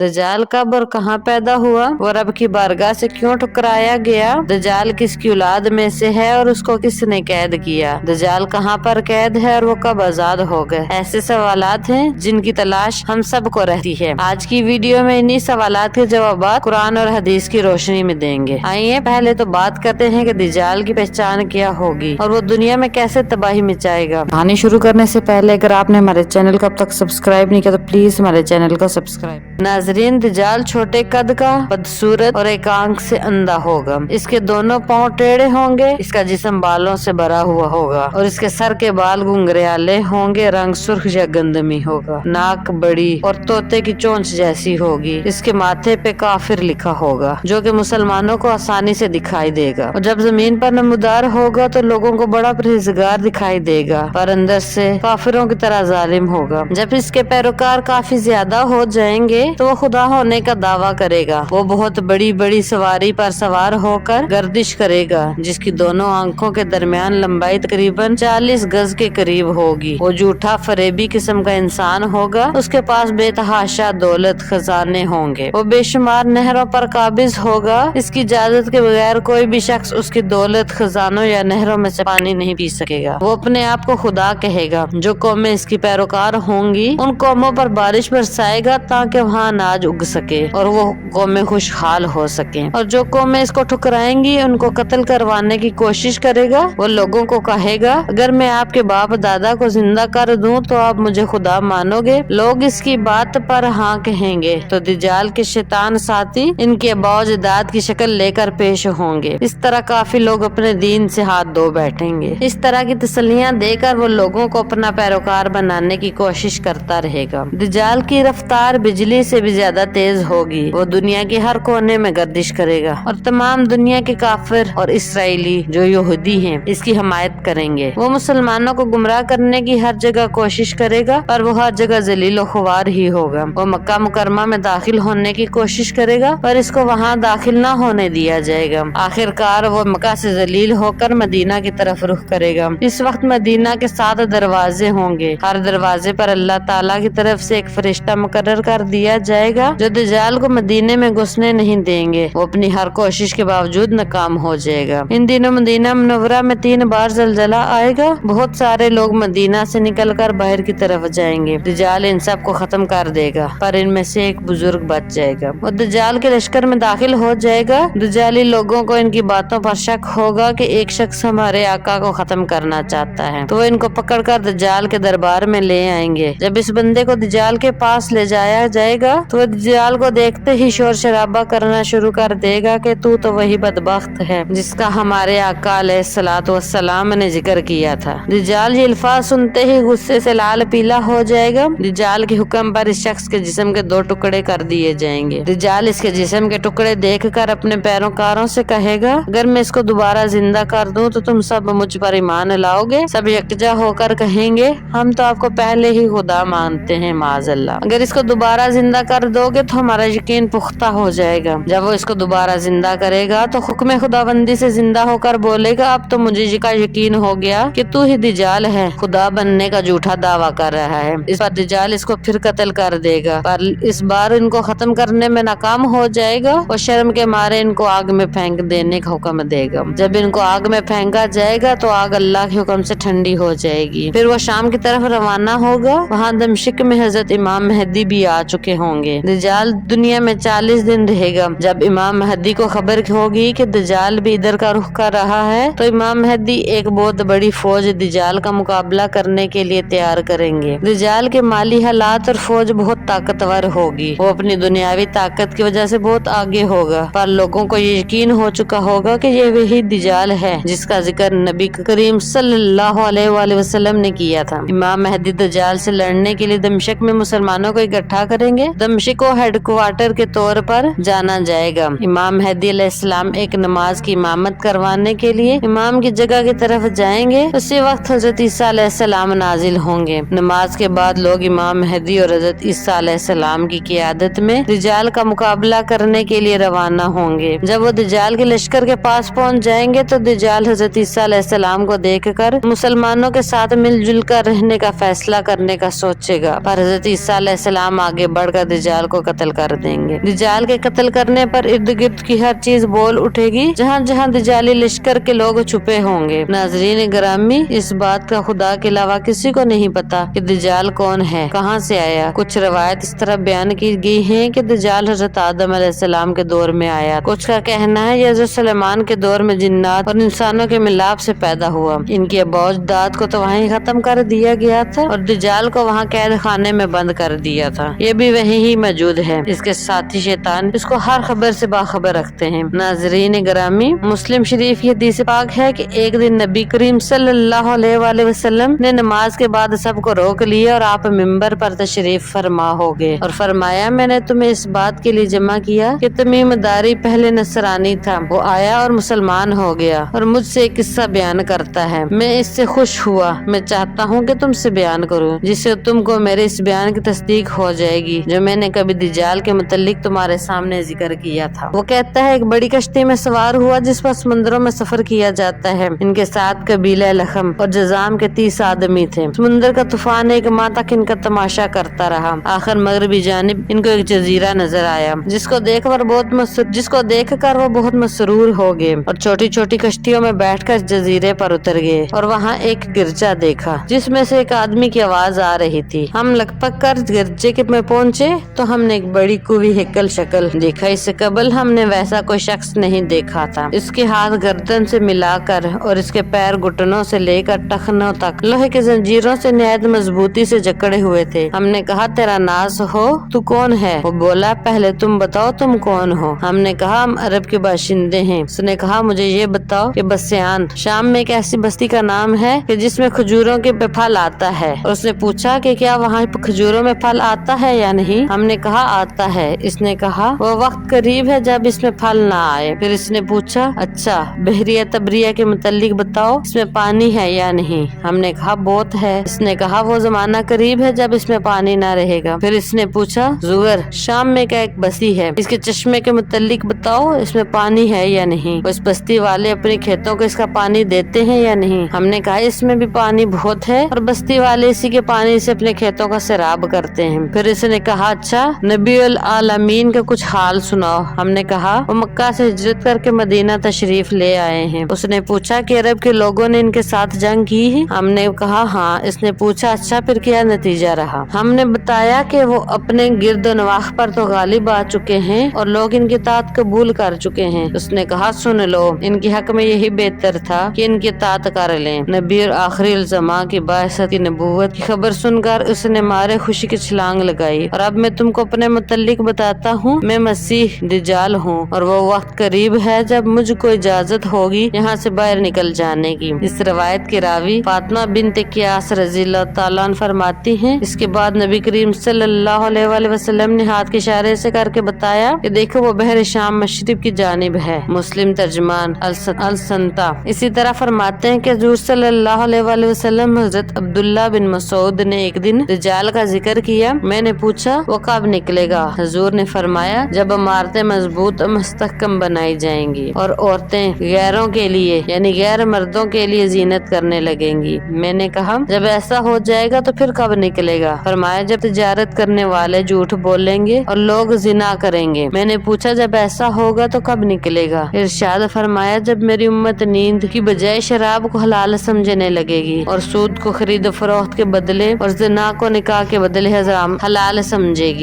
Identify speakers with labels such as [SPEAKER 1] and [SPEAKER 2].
[SPEAKER 1] दज्जाल कब और कहाँ पैदा हुआ, वो रब की बारगाह से क्यों ठुकराया गया, दज्जाल किसकी औलाद में से है और उसको किसने कैद किया, दज्जाल कहाँ पर कैद है और वो कब आजाद हो गए। ऐसे सवालात हैं जिनकी तलाश हम सबको रहती है। आज की वीडियो में इन्हीं सवालात के जवाब कुरान और हदीस की रोशनी में देंगे। आइए पहले तो बात करते हैं कि दज्जाल की पहचान क्या होगी और वो दुनिया में कैसे तबाही मचाएगा। कहानी शुरू करने से पहले अगर आपने हमारे चैनल को अब तक सब्सक्राइब नहीं किया तो प्लीज हमारे चैनल को सब्सक्राइब। नाजरीन, दज्जाल छोटे कद का, बदसूरत और एक आंख से अंधा होगा। इसके दोनों पांव टेढ़े होंगे, इसका जिस्म बालों से भरा हुआ होगा और इसके सर के बाल घुंघराले होंगे, रंग सुर्ख या गंधमी होगा, नाक बड़ी और तोते की चोंच जैसी होगी। इसके माथे पे काफिर लिखा होगा जो कि मुसलमानों को आसानी से दिखाई देगा और जब जमीन पर नमूदार होगा तो लोगों को बड़ा परहेजगार दिखाई देगा पर अंदर से काफिरों की तरह जालिम होगा। जब इसके पैरोकार काफी ज्यादा हो जाएंगे तो वो खुदा होने का दावा करेगा। वो बहुत बड़ी बड़ी सवारी पर सवार होकर गर्दिश करेगा जिसकी दोनों आंखों के दरमियान लंबाई तकरीबन 40 गज के करीब होगी। वो झूठा फरेबी किस्म का इंसान होगा। उसके पास बेतहाशा दौलत खजाने होंगे। वो बेशुमार नहरों पर काबिज होगा। इसकी इजाजत के बगैर कोई भी शख्स उसकी दौलत खजानों या नहरों में से पानी नहीं पी सकेगा। वो अपने आप को खुदा कहेगा। जो कौमें इसकी पैरोकार होंगी उन कौमों पर बारिश बरसाएगा ताकि वहाँ अनाज उग सके और वो कौमें खुशहाल हो सके, और जो कौमें इसको ठुकराएंगी उनको कत्ल करवाने की कोशिश करेगा। वो लोगों को कहेगा अगर मैं आपके बाप दादा को जिंदा कर दूं तो आप मुझे खुदा मानोगे। लोग इसकी बात पर हाँ कहेंगे तो दज्जाल के शैतान साथी इनके बाओजदाद की शक्ल लेकर पेश होंगे। इस तरह काफी लोग अपने दीन से हाथ धो बैठेंगे। इस तरह की तसल्लियां देकर वो लोगों को अपना पैरोकार बनाने की कोशिश करता रहेगा। दज्जाल की रफ्तार बिजली से भी ज्यादा तेज होगी। वो दुनिया के हर कोने में गर्दिश करेगा और तमाम दुनिया के काफिर और इसराइली जो यहूदी हैं इसकी हमायत करेंगे। वो मुसलमानों को गुमराह करने की हर जगह कोशिश करेगा पर वो हर जगह जलील ख्वार ही होगा। वो मक्का मुकरमा में दाखिल होने की कोशिश करेगा पर इसको वहाँ दाखिल न होने दिया जाएगा। आखिरकार वो मक्का से जलील होकर मदीना की तरफ रुख करेगा। इस वक्त मदीना के 7 दरवाजे होंगे। हर दरवाजे पर अल्लाह ताला की तरफ से एक फरिश्ता मुकर्रर कर दिया जाएगा जो दज्जाल को मदीने में घुसने नहीं देंगे। वो अपनी हर कोशिश के बावजूद नाकाम हो जाएगा। इन दिनों मदीना मुनव्वरा में 3 बार जलजला आएगा। बहुत सारे लोग मदीना से निकलकर बाहर की तरफ जाएंगे। दज्जाल इन सब को खत्म कर देगा पर इनमें से एक बुजुर्ग बच जाएगा। वो दज्जाल के लश्कर में दाखिल हो जाएगा। दज्जाली लोगों को इनकी बातों पर शक होगा कि एक शख्स हमारे आका को खत्म करना चाहता है तो वो इनको पकड़कर दज्जाल के दरबार में ले आएंगे। जब इस बंदे को दज्जाल के पास ले जाया जाएगा तो वो दज्जाल को देखते ही शोर शराबा करना शुरू कर देगा कि तू तो वही बदबख्त है जिसका हमारे आका अलैहिस्सलातु वस्सलाम ने जिक्र किया था। दज्जाल ये अल्फाज सुनते ही गुस्से से लाल पीला हो जाएगा। दज्जाल के हुक्म पर इस शख्स के जिस्म के 2 टुकड़े कर दिए जाएंगे। दज्जाल इसके जिस्म के टुकड़े देखकर अपने पैरोकारों से कहेगा अगर मैं इसको दोबारा जिंदा कर दूं तो तुम सब मुझ पर ईमान लाओगे। सब यकजा होकर कहेंगे हम तो आपको पहले ही खुदा मानते हैं माज़अल्लाह। अगर इसको दोबारा जिंदा कर दोगे तो हमारा यकीन पुख्ता हो जाएगा। जब वो इसको दोबारा जिंदा करेगा तो हुक्म खुदाबंदी से जिंदा होकर बोलेगा अब तो मुझे का यकीन हो गया कि तू ही दज्जाल है, खुदा बनने का झूठा दावा कर रहा है। इस पर दज्जाल इसको फिर कत्ल कर देगा पर इस बार इनको खत्म करने में नाकाम हो जाएगा और शर्म के मारे इनको आग में फेंक देने का हुक्म देगा। जब इनको आग में फेंका जाएगा तो आग अल्लाह के हुक्म से ठंडी हो जाएगी। फिर वो शाम की तरफ रवाना होगा। वहाँ दमिश्क में हजरत इमाम महदी भी आ चुके होंगे। दज्जाल दुनिया में 40 दिन रहेगा। जब इमाम महदी को खबर होगी कि दज्जाल भी इधर का रुख कर रहा है तो इमाम महदी एक बहुत बड़ी फौज दज्जाल का मुकाबला करने के लिए तैयार करेंगे। दज्जाल के माली हालात और फौज बहुत ताकतवर होगी। वो अपनी दुनियावी ताकत की वजह से बहुत आगे होगा पर लोगों को ये यकीन हो चुका होगा कि ये वही दज्जाल है जिसका जिक्र नबी करीम सल्लल्लाहु अलैहि वसल्लम ने किया था। इमाम महदी दज्जाल से लड़ने के लिए दमिश्क में मुसलमानों को इकट्ठा करेंगे। दमिश्क को हेडक्वार्टर के तौर पर जाना जाएगा। इमाम महदी अलैहिस्सलाम एक नमाज की इमामत करवाने के लिए इमाम की जगह की तरफ जाएंगे। उसी वक्त हजरत ईसा अलैहिस्सलाम नाजिल होंगे। नमाज के बाद लोग इमाम महदी और हजरत ईसा अलैहिस्सलाम की क़ियादत में दज्जाल का मुकाबला करने के लिए रवाना होंगे। जब वो दज्जाल के लश्कर के पास पहुंच जाएंगे तो दज्जाल हजरत ईसा अलैहिस्सलाम को देखकर मुसलमानों के साथ मिलजुल कर रहने का फैसला करने का सोचेगा पर हजरत ईसा अलैहिस्सलाम आगे बढ़कर दज्जाल दज्जाल को कत्ल कर देंगे। दज्जाल के कत्ल करने पर इर्द गिर्द की हर चीज बोल उठेगी, जहाँ जहाँ दज्जाली लश्कर के लोग छुपे होंगे। नाज़रीन गिरामी, इस बात का खुदा के अलावा किसी को नहीं पता कि दज्जाल कौन है, कहाँ से आया। कुछ रवायत इस तरह बयान की गई है कि दज्जाल हजरत आदम अलैहिस्सलाम के दौर में आया। कुछ का कहना है ये हजरत सुलेमान के दौर में जिन्नात और इंसानों के मिलाप से पैदा हुआ। इनकी अबौजदाद को तो वहीं खत्म कर दिया गया था और दज्जाल को वहाँ कैद खाने में बंद कर दिया था। ये भी वहीं ही मौजूद है। इसके साथी शैतान इसको हर खबर से बाखबर रखते हैं। नाज़रीन गिरामी, मुस्लिम शरीफ ये हदीस पाक है कि एक दिन नबी करीम सल्लल्लाहु अलैहि वसल्लम ने नमाज के बाद सबको रोक लिया और आप मिंबर पर तशरीफ फरमा हो गए और फरमाया, मैंने तुम्हें इस बात के लिए जमा किया कि तमीम दारी पहले नसरानी था, वो आया और मुसलमान हो गया और मुझसे एक किस्सा बयान करता है। मैं इससे खुश हुआ। मैं चाहता हूँ कि तुमसे बयान करूँ जिससे तुमको मेरे इस बयान की तस्दीक हो जाएगी जो मैंने कभी दज्जाल के मुतल्लिक तुम्हारे सामने जिक्र किया था। वो कहता है, एक बड़ी कश्ती में सवार हुआ जिस पर समंदरों में सफर किया जाता है। इनके साथ कबीला लखम और जजाम के 30 आदमी थे। समुद्र का तूफान एक माह तक इनका तमाशा करता रहा। आखिर मगरबी जानिब इनको एक जजीरा नजर आया जिसको देखकर वो बहुत मसरूर हो गए और छोटी छोटी कश्तियों में बैठकर जजीरे पर उतर गए और वहाँ एक गिरजा देखा जिसमें से एक आदमी की आवाज आ रही थी। हम लगभग कर गिरजे के में पहुँचे तो हमने एक बड़ी कुवी हेकल शक्ल देखा। इससे कबल हमने वैसा कोई शख्स नहीं देखा था। इसके हाथ गर्दन से मिलाकर और इसके पैर घुटनों से लेकर टखनों तक लोहे के जंजीरों से निहायत मजबूती से जकड़े हुए थे। हमने कहा, तेरा नाज हो, तू कौन है? वो बोला, पहले तुम बताओ तुम कौन हो। हमने कहा, हम अरब के बाशिंदे हैं। उसने कहा, मुझे ये बताओ कि बस्यान शाम में एक ऐसी बस्ती का नाम है कि जिसमें खजूरों के फल आता है। और उसने पूछा कि क्या वहाँ खजूरों में फल आता है या नहीं। हमने कहा, आता है। इसने कहा, वो वक्त करीब है जब इसमें फल ना आए। फिर इसने पूछा, अच्छा बहरिया तबरिया के मुतल्लिक बताओ, इसमें पानी है या नहीं। हमने कहा, बहुत है। इसने कहा, वो जमाना करीब है जब इसमें पानी ना रहेगा। फिर इसने पूछा, जुगर शाम में क्या एक बस्ती है, इसके चश्मे के मुतल्लिक बताओ, इसमें पानी है या नहीं। उस बस्ती वाले अपने खेतों को इसका पानी देते हैं या नहीं। हमने कहा, इसमें भी पानी बहुत है और बस्ती वाले इसी के पानी से अपने खेतों का सैराब करते हैं। फिर इसने कहा, अच्छा नबीउल आलमीन का कुछ हाल सुनाओ। हमने कहा, वो मक्का से हिजरत करके मदीना तशरीफ ले आए हैं। उसने पूछा कि अरब के लोगों ने इनके साथ जंग की है। हमने कहा, हाँ। इसने पूछा, अच्छा फिर क्या नतीजा रहा। हमने बताया कि वो अपने गिरदनवाह पर तो गालिब आ चुके हैं और लोग इनकी तात कबूल कर चुके हैं। उसने कहा, सुन लो, इनके हक में यही बेहतर था कि इनकी तात कर लें। नबी और आखिरी ज़मा की बाइसत की नबूवत की खबर सुनकर उसने मारे खुशी की छलांग लगाई। और अब मैं तुमको अपने मुतल्लिक बताता हूँ, मैं मसीह दज्जाल हूँ और वो वक्त करीब है जब मुझको इजाजत होगी यहाँ से बाहर निकल जाने की। इस रवायत के रावी फातिमा बिन्त क़ियास रज़ियल्लाहु ताला अन्हा फरमाती हैं, इसके बाद नबी करीम सल्लल्लाहु अलैहि वसल्लम ने हाथ के इशारे से करके बताया कि देखो वो बहर शाम मशरिब की जानिब है। मुस्लिम तर्जमान अल-संता इसी तरह फरमाते हैं कि हुज़ूर सल्लल्लाहु अलैहि वसल्लम हज़रत अब्दुल्ला बिन मसूद ने एक दिन दज्जाल का जिक्र किया। मैंने पूछा, वो कब निकलेगा? हुज़ूर ने फरमाया, जब इमारतें मजबूत और मुस्तहकम बनाई जाएंगी और औरतें गैरों के लिए यानी गैर मर्दों के लिए जीनत करने लगेंगी। मैंने कहा, जब ऐसा हो जाएगा तो फिर कब निकलेगा? फरमाया, जब तिजारत करने वाले झूठ बोलेंगे और लोग जिना करेंगे। मैंने पूछा, जब ऐसा होगा तो कब निकलेगा? इरशाद फरमाया, जब मेरी उम्मत नींद की बजाय शराब को हलाल समझने लगेगी और सूद को खरीद फरोख्त के बदले और ज़िना को निकाह के बदले हराम हलाल समझेगी।